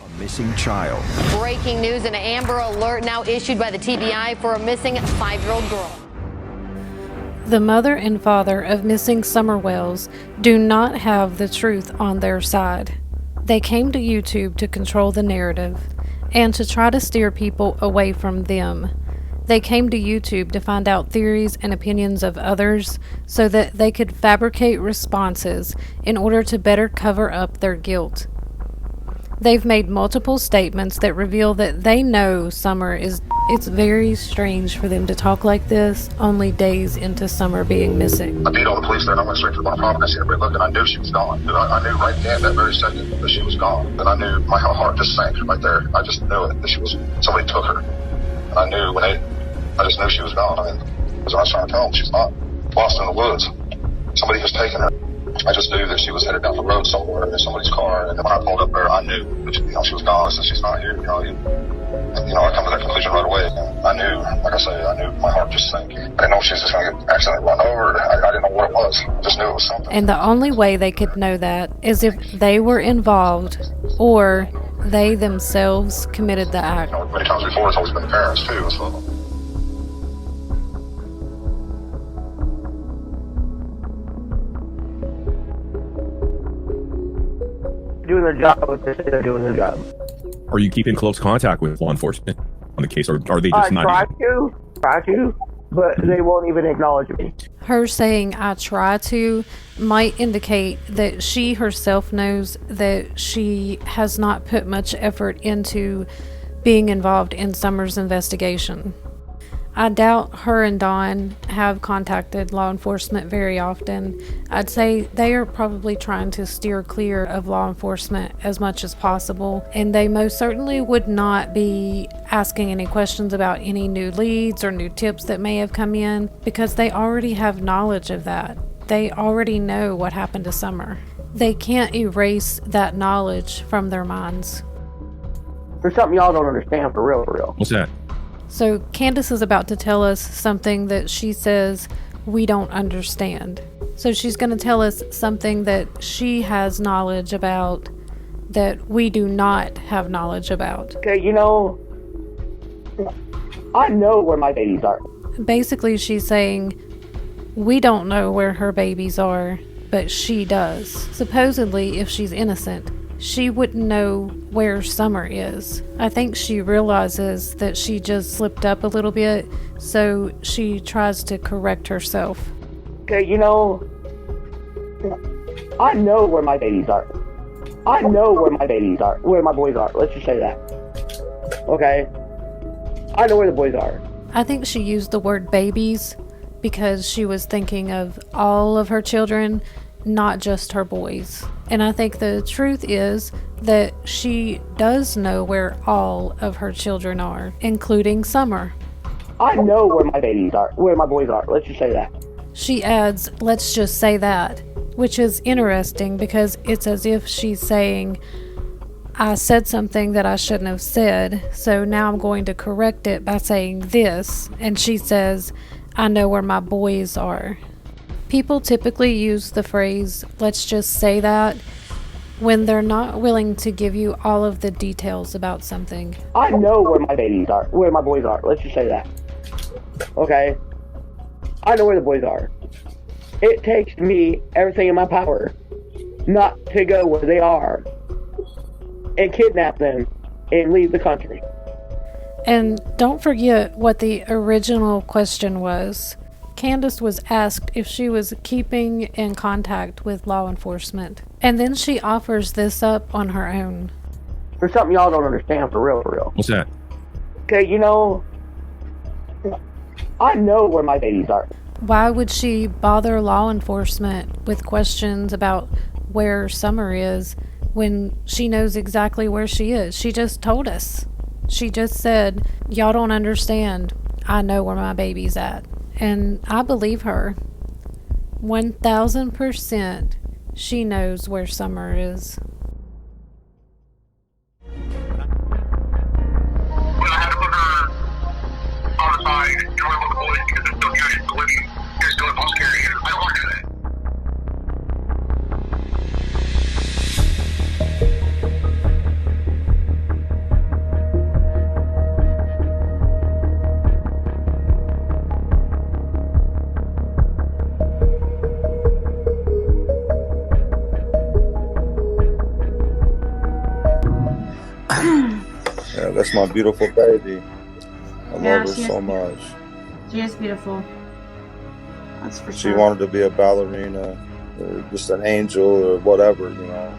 A missing child. Breaking news, an Amber Alert now issued by the TBI for a missing 5-year-old girl. The mother and father of missing Summer Wells do not have the truth on their side. They came to YouTube to control the narrative and to try to steer people away from them. They came to YouTube to find out theories and opinions of others so that they could fabricate responses in order to better cover up their guilt. They've made multiple statements that reveal that they know Summer is. It's very strange for them to talk like this only days into Summer being missing. I beat all the police there, and I went straight to the property. I seen everybody look, and I knew she was gone. And I knew right then, that very second, that she was gone. And I knew my heart just sank right there. I just knew it, that somebody took her. And I knew I just knew she was gone. I mean, because I was trying to tell them she's not lost in the woods. Somebody has taken her. I just knew that she was headed down the road somewhere in somebody's car. And when I pulled up there, I knew that she was gone. I said, she's not here. I come to that conclusion right away. I knew, like I say, my heart just sank. I didn't know if she was just going to get accidentally run over. I didn't know what it was. I just knew it was something. And the only way they could know that is if they were involved or they themselves committed the act. Many times before, it's always been the parents, too. So. Doing their job, they're doing their job. Are you keeping close contact with law enforcement on the case, or are they just not? Try to, but they won't even acknowledge me. Her saying "I try to" might indicate that she herself knows that she has not put much effort into being involved in Summer's investigation. I doubt her and Dawn have contacted law enforcement very often. I'd say they are probably trying to steer clear of law enforcement as much as possible, and they most certainly would not be asking any questions about any new leads or new tips that may have come in, because they already have knowledge of that. They already know what happened to Summer. They can't erase that knowledge from their minds. There's something y'all don't understand for real. What's that? So Candus is about to tell us something that she says we don't understand. So she's going to tell us something that she has knowledge about that we do not have knowledge about. Okay, I know where my babies are. Basically, she's saying we don't know where her babies are, but she does. Supposedly, if she's innocent, she wouldn't know where Summer is. I think she realizes that she just slipped up a little bit, so she tries to correct herself. Okay, I know where my babies are. I know where my babies are, where my boys are. Let's just say that. Okay? I know where the boys are. I think she used the word babies because she was thinking of all of her children, not just her boys. And I think the truth is that she does know where all of her children are, including Summer. I know where my babies are, where my boys are. Let's just say that. She adds, let's just say that, which is interesting because it's as if she's saying, I said something that I shouldn't have said, so now I'm going to correct it by saying this. And she says, I know where my boys are. People typically use the phrase, let's just say that, when they're not willing to give you all of the details about something. I know where my babies are, where my boys are. Let's just say that. Okay? I know where the boys are. It takes me everything in my power not to go where they are and kidnap them and leave the country. And don't forget what the original question was. Candus was asked if she was keeping in contact with law enforcement, and then she offers this up on her own. There's something y'all don't understand for real. What's that? Okay, I know where my babies are. Why would she bother law enforcement with questions about where Summer is when she knows exactly where she is? She just told us. She just said, y'all don't understand. I know where my baby's at. And I believe her. 1000% she knows where Summer is. When I had to put her on the side and go with the boys because they're still here, they're still in foster care. I don't want to do that. Yeah, that's my beautiful baby. I Yeah, love her so much. She is beautiful. That's for She sure. wanted to be a ballerina or just an angel or whatever, you know.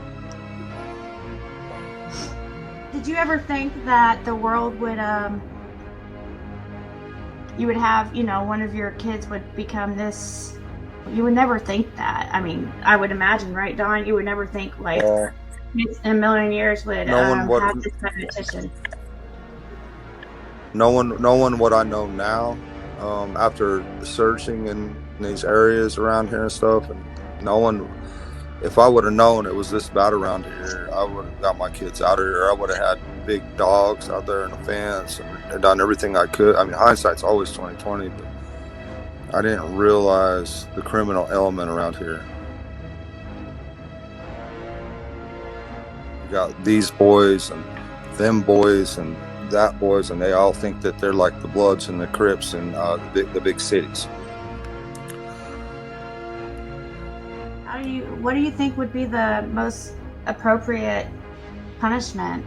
Did you ever think that the world would, you would have, one of your kids would become this? You would never think that. I mean, I would imagine, right, Don? You would never think, like, in a million years would have this kind of attention. No one what I know now, after searching in these areas around here and stuff, and no one, if I would have known it was this bad around here, I would have got my kids out of here. I would have had big dogs out there in the fence and done everything I could. I mean, hindsight's always 20/20, but I didn't realize the criminal element around here. You got these boys and them boys and that boys, and they all think that they're like the Bloods and the Crips in the big cities. What do you think would be the most appropriate punishment?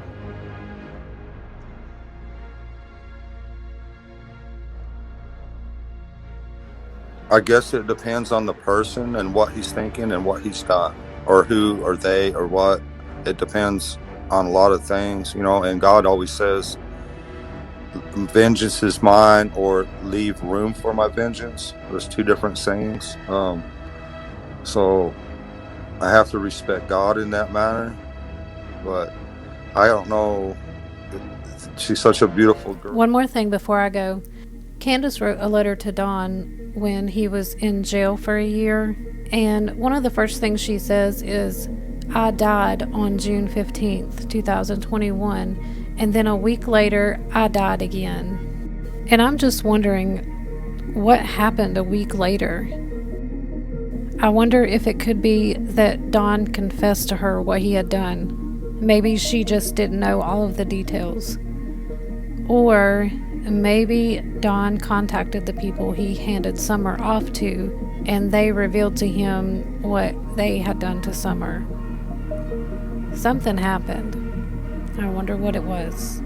I guess it depends on the person and what he's thinking and what he's done, or who or they or what. It depends on a lot of things, you know, and God always says, vengeance is mine, or leave room for my vengeance. There's two different sayings. So I have to respect God in that manner, but I don't know. She's such a beautiful girl. One more thing before I go. Candus wrote a letter to Don when he was in jail for a year, and one of the first things she says is, I died on June 15th, 2021, and then a week later, I died again. And I'm just wondering, what happened a week later? I wonder if it could be that Don confessed to her what he had done. Maybe she just didn't know all of the details. Or maybe Don contacted the people he handed Summer off to, and they revealed to him what they had done to Summer. Something happened. I wonder what it was.